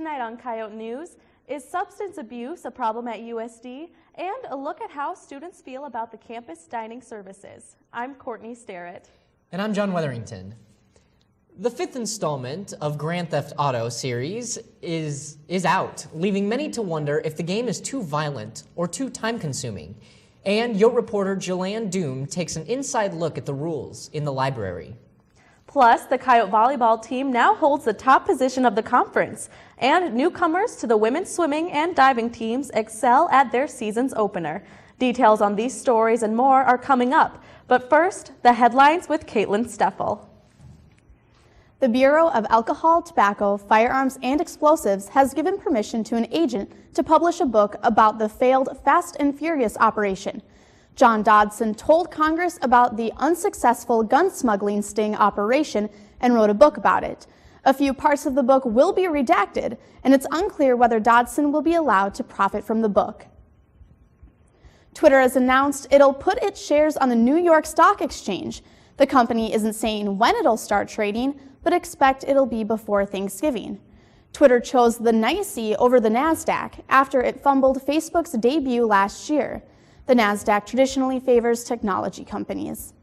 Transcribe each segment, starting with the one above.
Tonight on Coyote News, is substance abuse a problem at USD? And a look at how students feel about the campus dining services. I'm Courtney Starrett. And I'm John Weatherington. The fifth installment of Grand Theft Auto series is out, leaving many to wonder if the game is too violent or too time-consuming. And Yote reporter Jillian Doom takes an inside look at the rules in the library. Plus, the Coyote volleyball team now holds the top position of the conference, and newcomers to the women's swimming and diving teams excel at their season's opener. Details on these stories and more are coming up, but first, the headlines with Caitlin Steffel. The Bureau of Alcohol, Tobacco, Firearms, and Explosives has given permission to an agent to publish a book about the failed Fast and Furious operation. John Dodson told Congress about the unsuccessful gun smuggling sting operation and wrote a book about it. A few parts of the book will be redacted, and it's unclear whether Dodson will be allowed to profit from the book. Twitter has announced it'll put its shares on the New York Stock Exchange. The company isn't saying when it'll start trading, but expect it'll be before Thanksgiving. Twitter chose the NYSE over the NASDAQ after it fumbled Facebook's debut last year. The NASDAQ traditionally favors technology companies.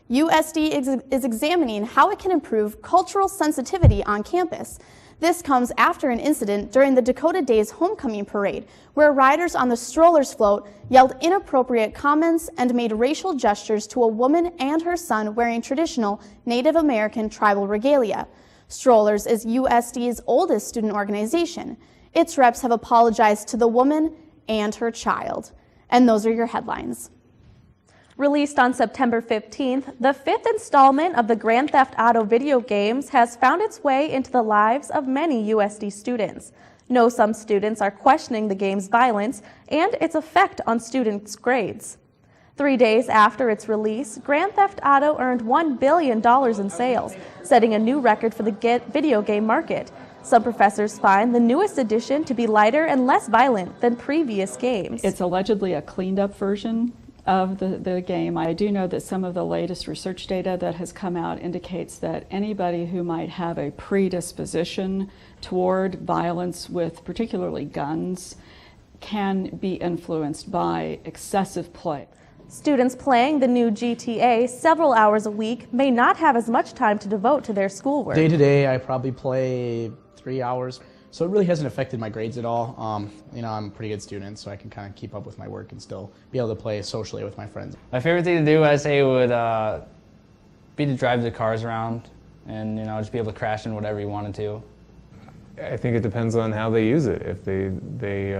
USD is examining how it can improve cultural sensitivity on campus. This comes after an incident during the Dakota Days homecoming parade, where riders on the strollers float yelled inappropriate comments and made racial gestures to a woman and her son wearing traditional Native American tribal regalia. Strollers is USD's oldest student organization. Its reps have apologized to the woman and her child. And those are your headlines. Released on September 15th, the fifth installment of the Grand Theft Auto video games has found its way into the lives of many USD students. No, some students are questioning the game's violence and its effect on students' grades. 3 days after its release, Grand Theft Auto earned $1 billion in sales, setting a new record for the video game market. Some professors find the newest edition to be lighter and less violent than previous games. It's allegedly a cleaned up version of the game. I do know that some of the latest research data that has come out indicates that anybody who might have a predisposition toward violence with particularly guns can be influenced by excessive play. Students playing the new GTA several hours a week may not have as much time to devote to their schoolwork. Day to day, I probably play 3 hours. So it really hasn't affected my grades at all. I'm a pretty good student, so I can kind of keep up with my work and still be able to play socially with my friends. My favorite thing to do, I say, would be to drive the cars around and just be able to crash in whatever you wanted to. I think it depends on how they use it. If they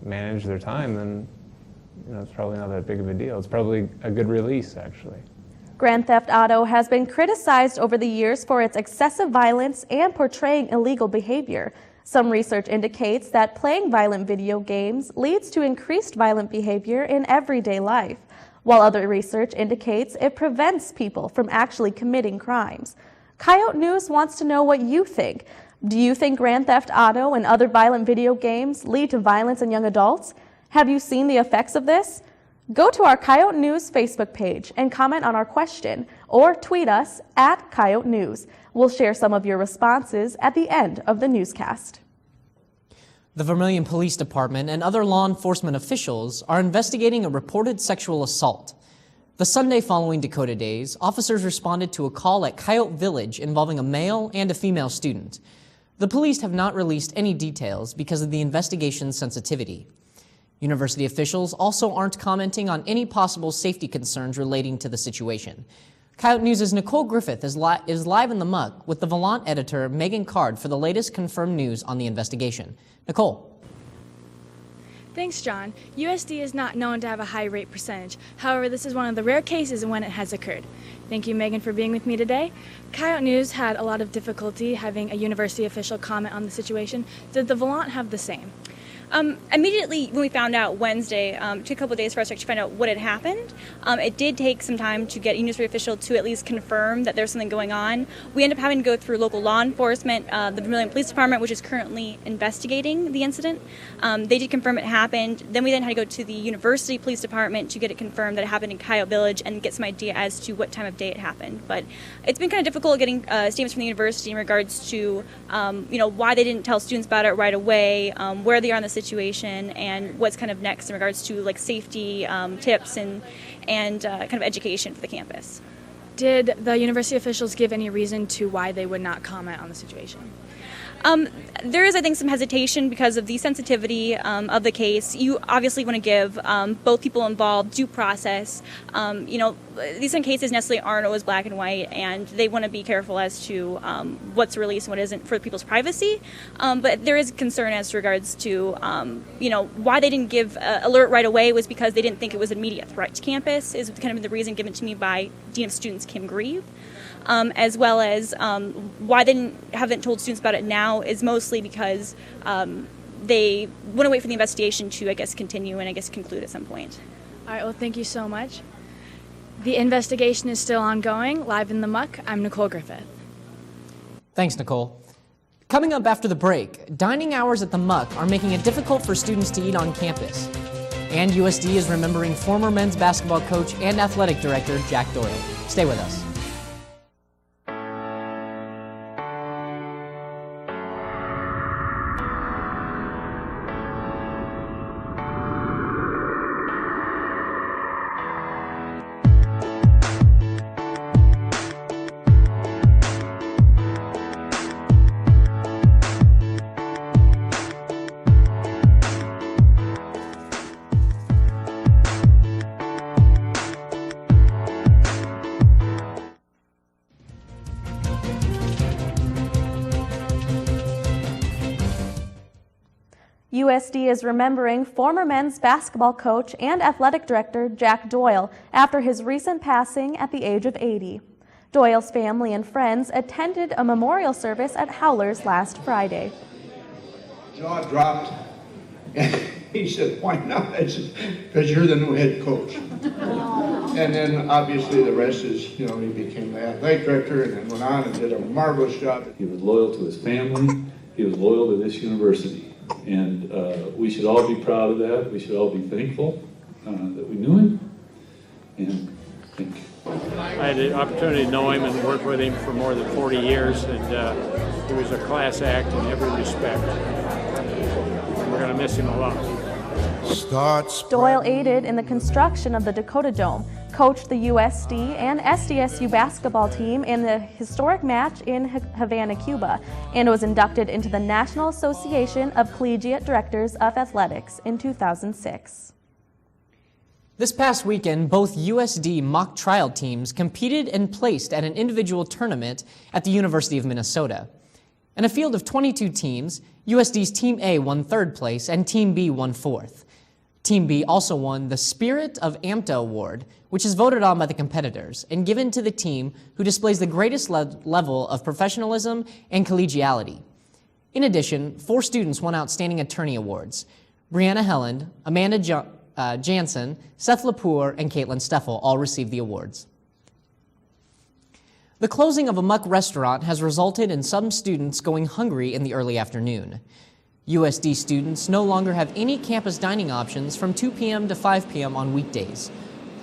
manage their time, then it's probably not that big of a deal. It's probably a good release, actually. Grand Theft Auto has been criticized over the years for its excessive violence and portraying illegal behavior. Some research indicates that playing violent video games leads to increased violent behavior in everyday life, while other research indicates it prevents people from actually committing crimes. Coyote News wants to know what you think. Do you think Grand Theft Auto and other violent video games lead to violence in young adults? Have you seen the effects of this? Go to our Coyote News Facebook page and comment on our question, or tweet us at Coyote News. We'll share some of your responses at the end of the newscast. The Vermilion Police Department and other law enforcement officials are investigating a reported sexual assault. The Sunday following Dakota Days, officers responded to a call at Coyote Village involving a male and a female student. The police have not released any details because of the investigation's sensitivity. University officials also aren't commenting on any possible safety concerns relating to the situation. Coyote News' Nicole Griffith is live in the muck with the Volant editor Megan Card for the latest confirmed news on the investigation. Nicole. Thanks, John. USD is not known to have a high rate percentage. However, this is one of the rare cases when it has occurred. Thank you, Megan, for being with me today. Coyote News had a lot of difficulty having a university official comment on the situation. Did the Volant have the same? Immediately when we found out Wednesday, it took a couple of days for us to actually find out what had happened. It did take some time to get a university official to at least confirm that there's something going on. We ended up having to go through local law enforcement, the Vermillion Police Department, which is currently investigating the incident. They did confirm it happened. Then we had to go to the University Police Department to get it confirmed that it happened in Coyote Village and get some idea as to what time of day it happened. But it's been kind of difficult getting statements from the university in regards to why they didn't tell students about it right away, where they are in the situation, and what's kind of next in regards to like safety tips and kind of education for the campus. Did the university officials give any reason to why they would not comment on the situation? There is, I think, some hesitation because of the sensitivity of the case. You obviously want to give both people involved due process. These kind of cases necessarily aren't always black and white, and they want to be careful as to what's released and what isn't for people's privacy. But there is concern as regards to, why they didn't give alert right away was because they didn't think it was an immediate threat to campus, is kind of the reason given to me by Dean of Students Kim Grieve. As well as why they haven't told students about it now is mostly because they want to wait for the investigation to, I guess, continue and, I guess, conclude at some point. All right, well, thank you so much. The investigation is still ongoing. Live in the Muck, I'm Nicole Griffith. Thanks, Nicole. Coming up after the break, dining hours at the Muck are making it difficult for students to eat on campus. And USD is remembering former men's basketball coach and athletic director Jack Doyle. Stay with us. USD is remembering former men's basketball coach and athletic director Jack Doyle after his recent passing at the age of 80. Doyle's family and friends attended a memorial service at Howler's last Friday. Jaw dropped, and he said, "Why not?" I said, "Because you're the new head coach." And then obviously the rest is, he became the athletic director and then went on and did a marvelous job. He was loyal to his family. He was loyal to this university. And we should all be proud of that. We should all be thankful that we knew him. And thank you. I had the opportunity to know him and work with him for more than 40 years, and he was a class act in every respect. We're going to miss him a lot. Doyle aided in the construction of the Dakota Dome, coached the USD and SDSU basketball team in the historic match in Havana, Cuba, and was inducted into the National Association of Collegiate Directors of Athletics in 2006. This past weekend, both USD mock trial teams competed and placed at an individual tournament at the University of Minnesota. In a field of 22 teams, USD's Team A won third place and Team B won fourth. Team B also won the Spirit of AMTA Award, which is voted on by the competitors and given to the team who displays the greatest level of professionalism and collegiality. In addition, 4 students won Outstanding Attorney Awards. Brianna Helland, Amanda Jansen, Seth Lepore, and Caitlin Steffel all received the awards. The closing of a Muck restaurant has resulted in some students going hungry in the early afternoon. USD students no longer have any campus dining options from 2 p.m. to 5 p.m. on weekdays.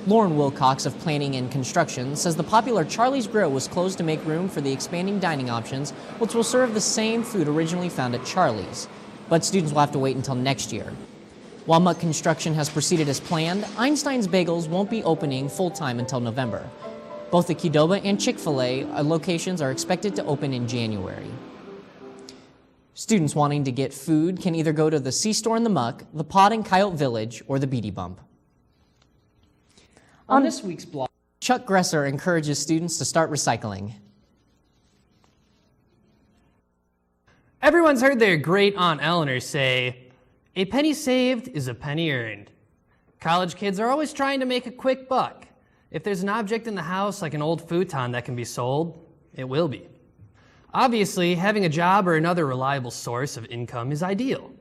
Lauren Wilcox of Planning and Construction says the popular Charlie's Grill was closed to make room for the expanding dining options, which will serve the same food originally found at Charlie's. But students will have to wait until next year. While Muck construction has proceeded as planned, Einstein's Bagels won't be opening full-time until November. Both the Qdoba and Chick-fil-A locations are expected to open in January. Students wanting to get food can either go to the C-Store in the Muck, the Pod in Coyote Village, or the Beatty Bump. On this week's blog, Chuck Gresser encourages students to start recycling. Everyone's heard their great Aunt Eleanor say, "A penny saved is a penny earned." College kids are always trying to make a quick buck. If there's an object in the house like an old futon that can be sold, it will be. Obviously, having a job or another reliable source of income is ideal.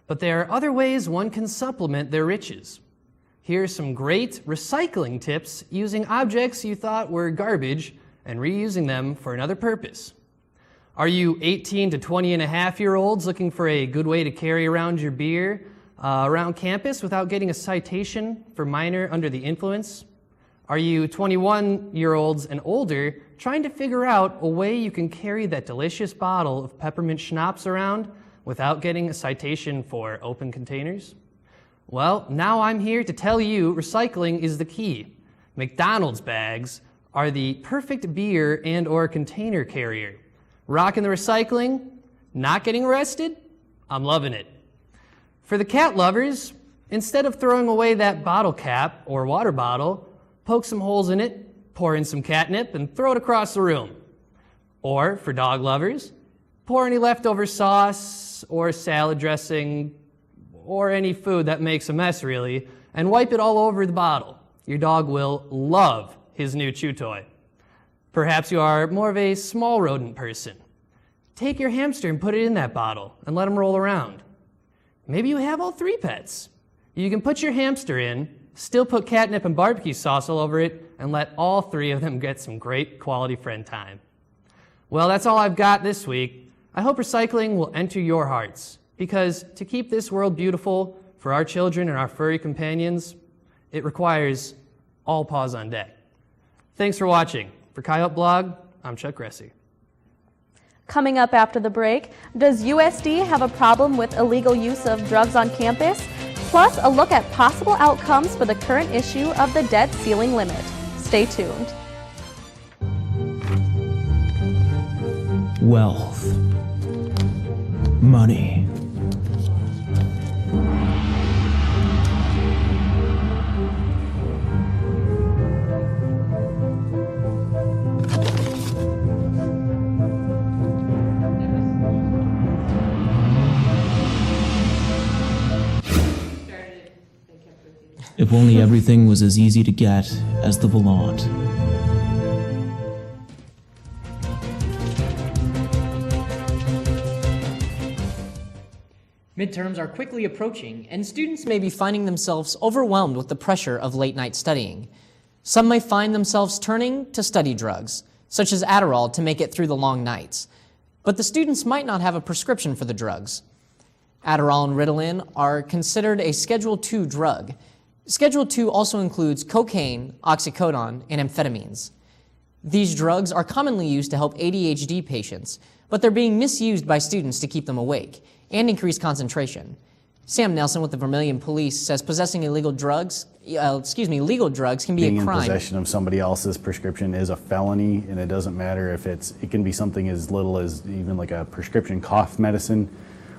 But there are other ways one can supplement their riches. Here are some great recycling tips using objects you thought were garbage and reusing them for another purpose. Are you 18 to 20 and a half year olds looking for a good way to carry around your beer around campus without getting a citation for minor under the influence? Are you 21-year-olds and older trying to figure out a way you can carry that delicious bottle of peppermint schnapps around without getting a citation for open containers? Well, now I'm here to tell you recycling is the key. McDonald's bags are the perfect beer and/or container carrier. Rocking the recycling, not getting arrested, I'm loving it. For the cat lovers, instead of throwing away that bottle cap or water bottle, poke some holes in it, pour in some catnip, and throw it across the room. Or for dog lovers, pour any leftover sauce or salad dressing or any food that makes a mess, really, and wipe it all over the bottle. Your dog will love his new chew toy. Perhaps you are more of a small rodent person. Take your hamster and put it in that bottle and let him roll around. Maybe you have all three pets. You can put your hamster in, still put catnip and barbecue sauce all over it, and let all three of them get some great quality friend time. Well, that's all I've got this week. I hope recycling will enter your hearts, because to keep this world beautiful for our children and our furry companions, it requires all paws on deck. Thanks for watching. For Coyote Blog, I'm Chuck Gressy. Coming up after the break, does USD have a problem with illegal use of drugs on campus? Plus, a look at possible outcomes for the current issue of the debt ceiling limit. Stay tuned. Wealth. Money. If only everything was as easy to get as the volant. Midterms are quickly approaching, and students may be finding themselves overwhelmed with the pressure of late-night studying. Some may find themselves turning to study drugs, such as Adderall, to make it through the long nights. But the students might not have a prescription for the drugs. Adderall and Ritalin are considered a Schedule II drug. Schedule II also includes cocaine, oxycodone, and amphetamines. These drugs are commonly used to help ADHD patients, but they're being misused by students to keep them awake and increase concentration. Sam Nelson with the Vermilion Police says possessing legal drugs can be a crime. Being in possession of somebody else's prescription is a felony, and it doesn't matter if it can be something as little as even like a prescription cough medicine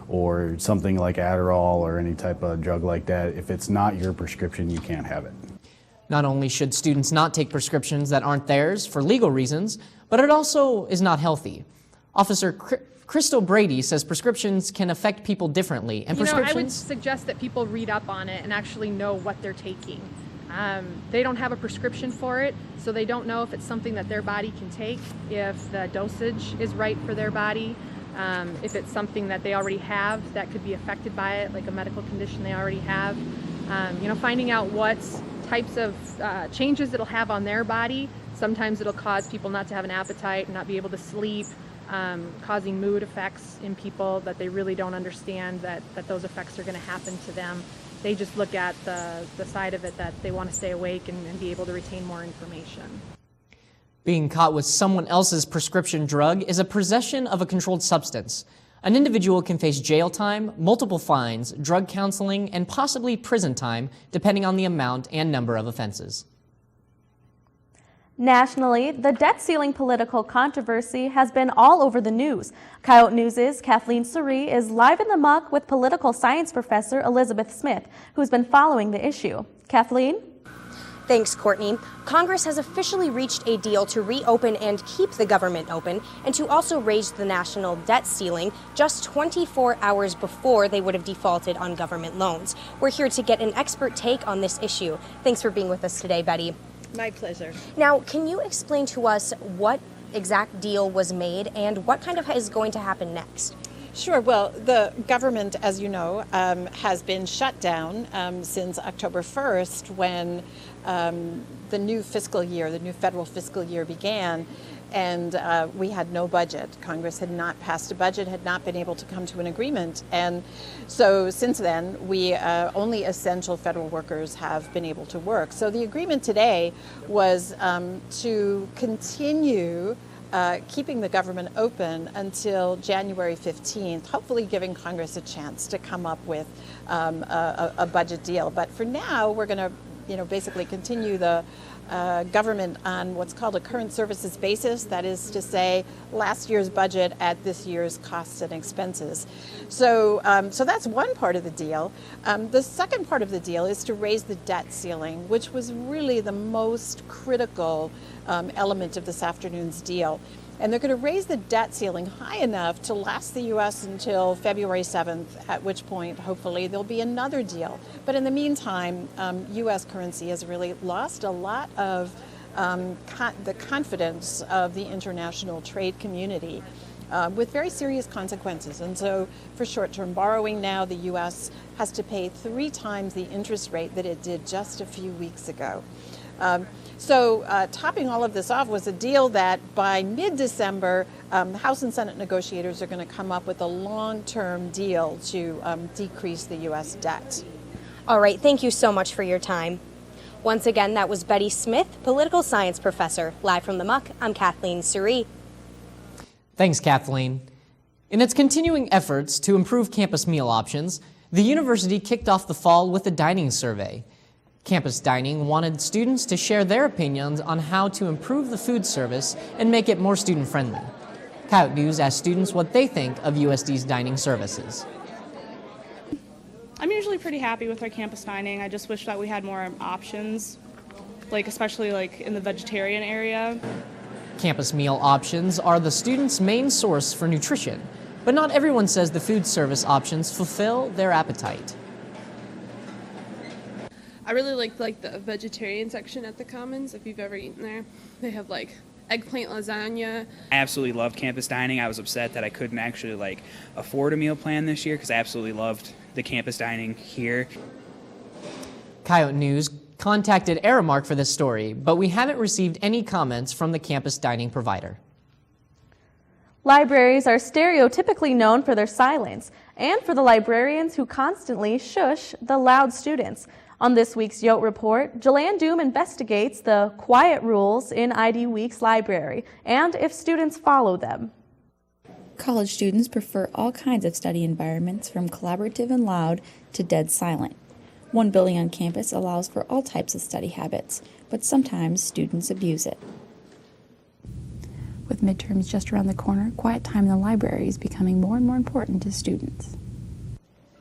or something like Adderall or any type of drug like that. If it's not your prescription, you can't have it. Not only should students not take prescriptions that aren't theirs for legal reasons, but it also is not healthy. Officer Crystal Brady says prescriptions can affect people differently, and I would suggest that people read up on it and actually know what they're taking. They don't have a prescription for it, so they don't know if it's something that their body can take, if the dosage is right for their body, if it's something that they already have that could be affected by it, like a medical condition they already have. Finding out what types of changes it'll have on their body. Sometimes it'll cause people not to have an appetite and not be able to sleep, causing mood effects in people that they really don't understand that those effects are going to happen to them. They just look at the side of it that they want to stay awake and be able to retain more information. Being caught with someone else's prescription drug is a possession of a controlled substance. An individual can face jail time, multiple fines, drug counseling, and possibly prison time, depending on the amount and number of offenses. Nationally, the debt ceiling political controversy has been all over the news. Coyote News' Kathleen Surrey is live in the muck with political science professor Elizabeth Smith, who's been following the issue. Kathleen? Thanks, Courtney. Congress has officially reached a deal to reopen and keep the government open and to also raise the national debt ceiling just 24 hours before they would have defaulted on government loans. We're here to get an expert take on this issue. Thanks for being with us today, Betty. My pleasure. Now, can you explain to us what exact deal was made and what kind of is going to happen next? Sure. Well, the government, as you know, has been shut down since October 1st when the new fiscal year, the new federal fiscal year began, and we had no budget. Congress had not passed a budget, had not been able to come to an agreement. And so since then, we only essential federal workers have been able to work. So the agreement today was to continue keeping the government open until January 15th, hopefully giving Congress a chance to come up with a budget deal. But for now, we're going to basically continue the government on what's called a current services basis. That is to say, last year's budget at this year's costs and expenses. So that's one part of the deal. The second part of the deal is to raise the debt ceiling, which was really the most critical element of this afternoon's deal. And they're going to raise the debt ceiling high enough to last the U.S. until February 7th, at which point, hopefully, there'll be another deal. But in the meantime, U.S. currency has really lost a lot of the confidence of the international trade community with very serious consequences. And so for short-term borrowing now, the U.S. has to pay 3 times the interest rate that it did just a few weeks ago. So topping all of this off was a deal that by mid-December, the House and Senate negotiators are going to come up with a long-term deal to decrease the U.S. debt. All right, thank you so much for your time. Once again, that was Betty Smith, political science professor. Live from the Muck, I'm Kathleen Surrey. Thanks, Kathleen. In its continuing efforts to improve campus meal options, the university kicked off the fall with a dining survey. Campus Dining wanted students to share their opinions on how to improve the food service and make it more student-friendly. Coyote News asked students what they think of USD's dining services. I'm usually pretty happy with our campus dining. I just wish that we had more options, especially in the vegetarian area. Campus meal options are the students' main source for nutrition, but not everyone says the food service options fulfill their appetite. I really like the vegetarian section at the Commons, if you've ever eaten there. They have eggplant lasagna. I absolutely loved campus dining. I was upset that I couldn't actually afford a meal plan this year because I absolutely loved the campus dining here. Coyote News contacted Aramark for this story, but we haven't received any comments from the campus dining provider. Libraries are stereotypically known for their silence and for the librarians who constantly shush the loud students. On this week's Yote Report, Joanne Doom investigates the quiet rules in ID Week's library and if students follow them. College students prefer all kinds of study environments, from collaborative and loud to dead silent. One building on campus allows for all types of study habits, but sometimes students abuse it. With midterms just around the corner, quiet time in the library is becoming more and more important to students.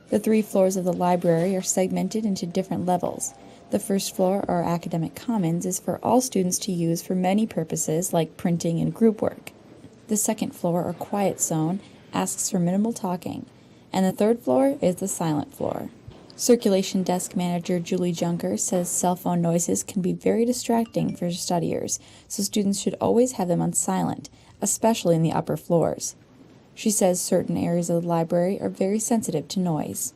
The 3 floors of the library are segmented into different levels. The first floor, or Academic Commons, is for all students to use for many purposes like printing and group work. The second floor, or Quiet Zone, asks for minimal talking. And the third floor is the silent floor. Circulation Desk Manager Julie Junker says cell phone noises can be very distracting for studiers, so students should always have them on silent, especially in the upper floors. She says certain areas of the library are very sensitive to noise.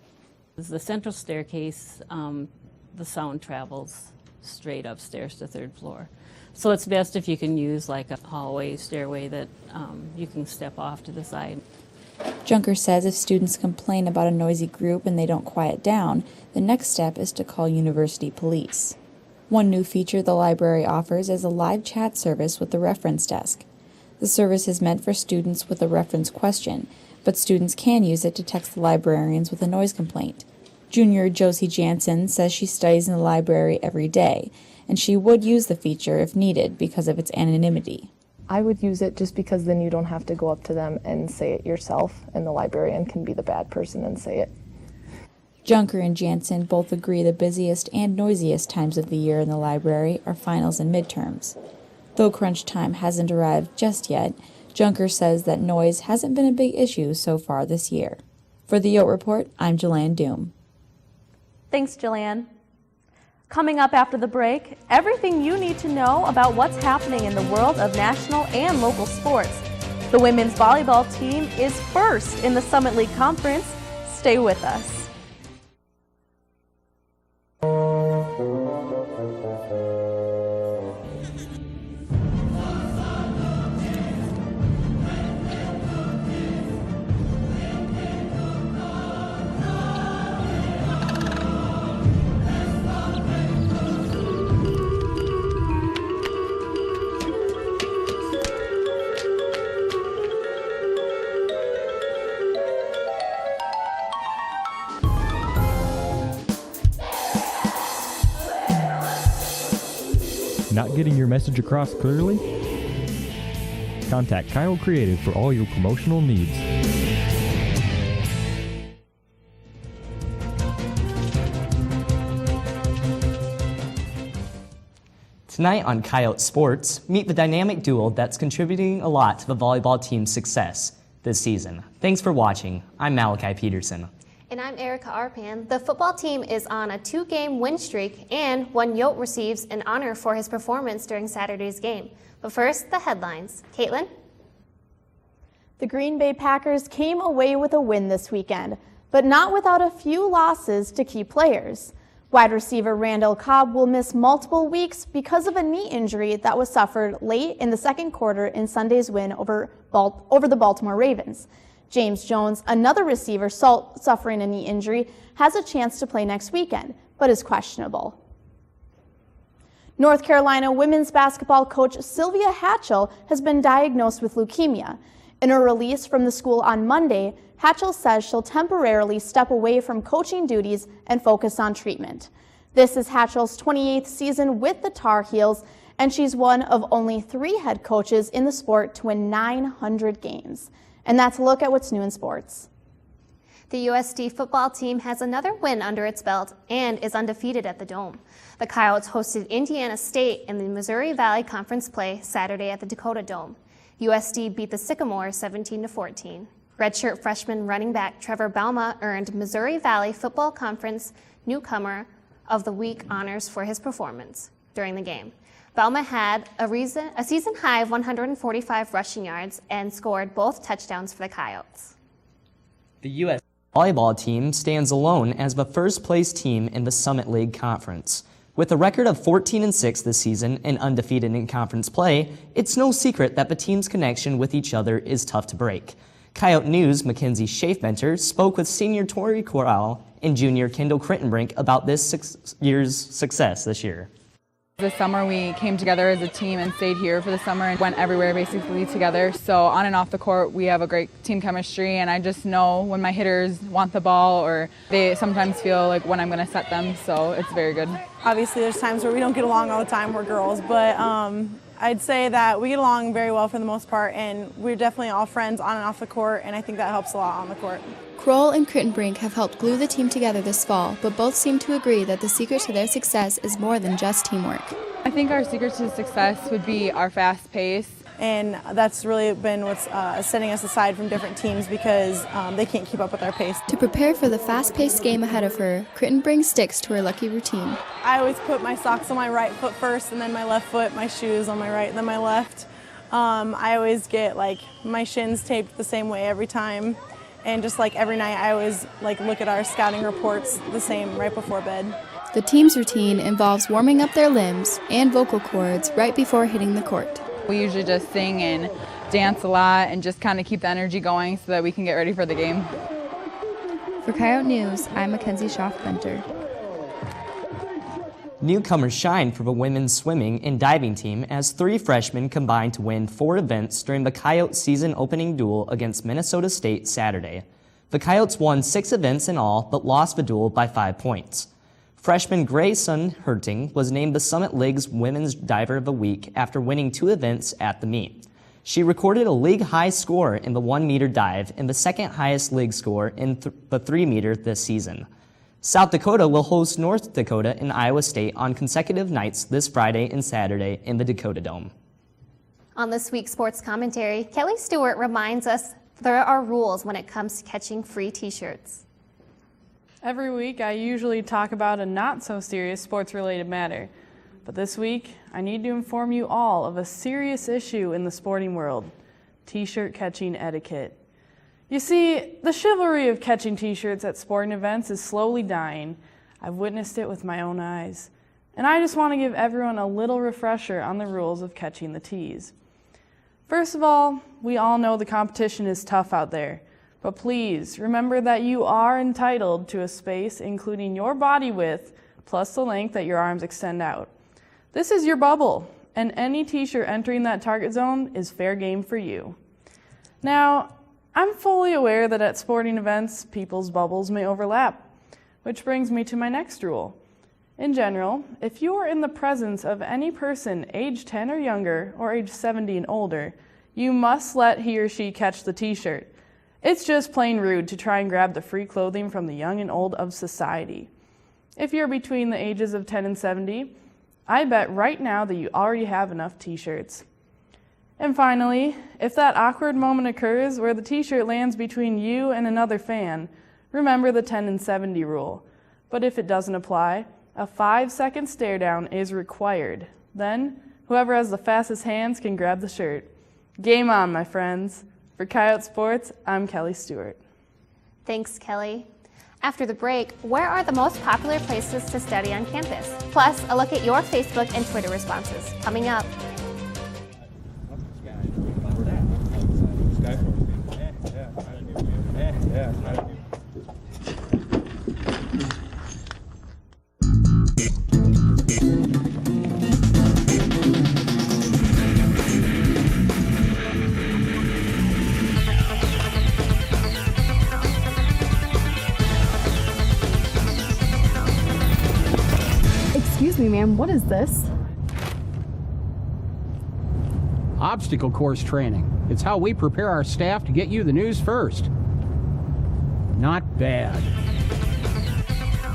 The central staircase, the sound travels straight upstairs to 3rd floor. So it's best if you can use a hallway, stairway that you can step off to the side. Junker says if students complain about a noisy group and they don't quiet down, the next step is to call university police. One new feature the library offers is a live chat service with the reference desk. The service is meant for students with a reference question, but students can use it to text the librarians with a noise complaint. Junior Josie Jansen says she studies in the library every day, and she would use the feature if needed because of its anonymity. I would use it just because then you don't have to go up to them and say it yourself, and the librarian can be the bad person and say it. Junker and Jansen both agree the busiest and noisiest times of the year in the library are finals and midterms. Though crunch time hasn't arrived just yet, Junker says that noise hasn't been a big issue so far this year. For the Yote Report, I'm Joanne Doom. Thanks, Joanne. Coming up after the break, everything you need to know about what's happening in the world of national and local sports. The women's volleyball team is first in the Summit League Conference. Stay with us. Not getting your message across clearly? Contact Kyle Creative for all your promotional needs. Tonight on Coyote Sports, meet the dynamic duo that's contributing a lot to the volleyball team's success this season. Thanks for watching. I'm Malachi Peterson. And I'm Erica Arpan. The football team is on a 2-game win streak, and one Yote receives an honor for his performance during Saturday's game. But first, the headlines. Caitlin? The Green Bay Packers came away with a win this weekend, but not without a few losses to key players. Wide receiver Randall Cobb will miss multiple weeks because of a knee injury that was suffered late in the second quarter in Sunday's win over the Baltimore Ravens. James Jones, another receiver suffering a knee injury, has a chance to play next weekend, but is questionable. North Carolina women's basketball coach Sylvia Hatchell has been diagnosed with leukemia. In a release from the school on Monday, Hatchell says she'll temporarily step away from coaching duties and focus on treatment. This is Hatchell's 28th season with the Tar Heels, and she's one of only 3 head coaches in the sport to win 900 games. And that's a look at what's new in sports. The USD football team has another win under its belt and is undefeated at the Dome. The Coyotes hosted Indiana State in the Missouri Valley Conference play Saturday at the Dakota Dome. USD beat the Sycamores 17-14. Redshirt freshman running back Trevor Belma earned Missouri Valley Football Conference Newcomer of the Week honors for his performance during the game. Belma had a season high of 145 rushing yards and scored both touchdowns for the Coyotes. The U.S. volleyball team stands alone as the first-place team in the Summit League Conference. With a record of 14-6 this season and undefeated in conference play, it's no secret that the team's connection with each other is tough to break. Coyote News' Mackenzie Schaefbenter spoke with senior Tori Corral and junior Kendall Crittenbrink about this year's success this year. This summer we came together as a team and stayed here for the summer and went everywhere basically together. So on and off the court we have a great team chemistry, and I just know when my hitters want the ball or they sometimes feel like when I'm going to set them, so it's very good. Obviously there's times where we don't get along all the time, we're girls, but I'd say that we get along very well for the most part, and we're definitely all friends on and off the court, and I think that helps a lot on the court. Kroll and Crittenbrink have helped glue the team together this fall, but both seem to agree that the secret to their success is more than just teamwork. I think our secret to success would be our fast pace. And that's really been what's setting us aside from different teams because they can't keep up with our pace. To prepare for the fast-paced game ahead of her, Crittenbrink sticks to her lucky routine. I always put my socks on my right foot first, and then my left foot, my shoes on my right, and then my left. I always get my shins taped the same way every time. And just every night, I always look at our scouting reports the same right before bed. The team's routine involves warming up their limbs and vocal cords right before hitting the court. We usually just sing and dance a lot and just kind of keep the energy going so that we can get ready for the game. For Coyote News, I'm Mackenzie Schaefbenter. Newcomers shine for the women's swimming and diving team as 3 freshmen combined to win 4 events during the Coyote season opening duel against Minnesota State Saturday. The Coyotes won 6 events in all, but lost the duel by 5 points. Freshman Grayson Herting was named the Summit League's Women's Diver of the Week after winning 2 events at the meet. She recorded a league-high score in the 1-meter dive and the second highest league score in the 3-meter this season. South Dakota will host North Dakota and Iowa State on consecutive nights this Friday and Saturday in the Dakota Dome. On this week's sports commentary, Kelly Stewart reminds us there are rules when it comes to catching free t-shirts. Every week I usually talk about a not-so-serious sports-related matter, but this week I need to inform you all of a serious issue in the sporting world. T-shirt catching etiquette. You see, the chivalry of catching T-shirts at sporting events is slowly dying. I've witnessed it with my own eyes. And I just want to give everyone a little refresher on the rules of catching the tees. First of all, we all know the competition is tough out there. But please, remember that you are entitled to a space including your body width plus the length that your arms extend out. This is your bubble, and any T-shirt entering that target zone is fair game for you. Now, I'm fully aware that at sporting events, people's bubbles may overlap, which brings me to my next rule. In general, if you are in the presence of any person age 10 or younger or age 70 and older, you must let he or she catch the T-shirt. It's just plain rude to try and grab the free clothing from the young and old of society. If you're between the ages of 10 and 70, I bet right now that you already have enough T-shirts. And finally, if that awkward moment occurs where the T-shirt lands between you and another fan, remember the 10 and 70 rule. But if it doesn't apply, a 5-second stare down is required. Then, whoever has the fastest hands can grab the shirt. Game on, my friends. For Coyote Sports, I'm Kelly Stewart. Thanks, Kelly. After the break, where are the most popular places to study on campus? Plus, a look at your Facebook and Twitter responses. Coming up. Excuse me, ma'am, what is this? Obstacle course training. It's how we prepare our staff to get you the news first. Not bad.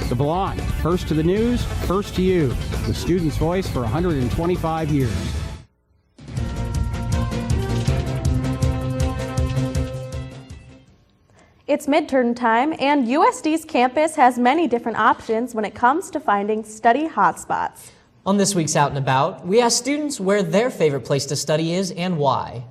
The Blonde, first to the news, first to you. The student's voice for 125 years. It's midterm time, and USD's campus has many different options when it comes to finding study hotspots. On this week's Out and About, we asked students where their favorite place to study is and why.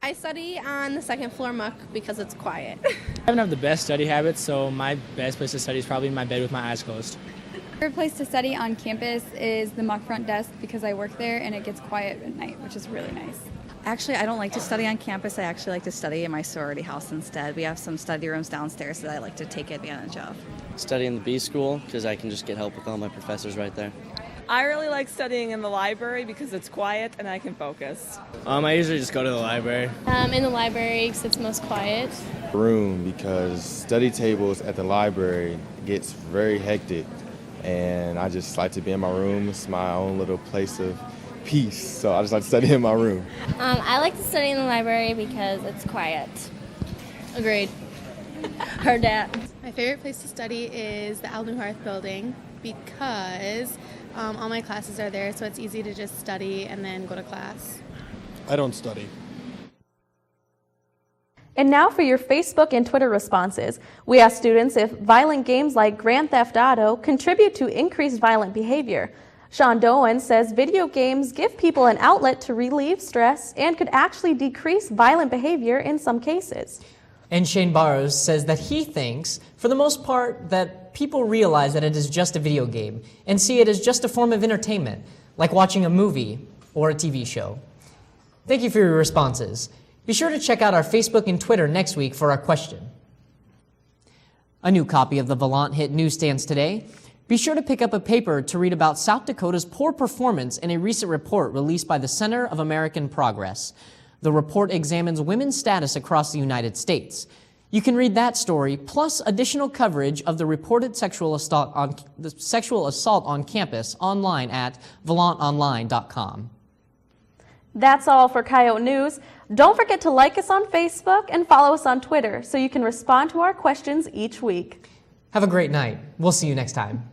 I study on the second floor muck because it's quiet. I don't have the best study habits, so my best place to study is probably in my bed with my eyes closed. My favorite place to study on campus is the muck front desk because I work there and it gets quiet at night, which is really nice. Actually, I don't like to study on campus. I actually like to study in my sorority house instead. We have some study rooms downstairs that I like to take advantage of. Study in the B school because I can just get help with all my professors right there. I really like studying in the library because it's quiet and I can focus. I usually just go to the library. In the library because it's most quiet. Room because study tables at the library gets very hectic and I just like to be in my room. It's my own little place of peace, so I just like to study in my room. I like to study in the library because it's quiet. Agreed. Heard that. My favorite place to study is the Al Newharth building because all my classes are there, so it's easy to just study and then go to class. I don't study. And now for your Facebook and Twitter responses. We asked students if violent games like Grand Theft Auto contribute to increased violent behavior. Sean Doan says video games give people an outlet to relieve stress and could actually decrease violent behavior in some cases. And Shane Barrows says that he thinks, for the most part, that people realize that it is just a video game and see it as just a form of entertainment, like watching a movie or a TV show. Thank you for your responses. Be sure to check out our Facebook and Twitter next week for our question. A new copy of the Volant hit newsstands today. Be sure to pick up a paper to read about South Dakota's poor performance in a recent report released by the Center of American Progress. The report examines women's status across the United States. You can read that story, plus additional coverage of the reported sexual assault on campus online at volantonline.com. That's all for Coyote News. Don't forget to like us on Facebook and follow us on Twitter so you can respond to our questions each week. Have a great night. We'll see you next time.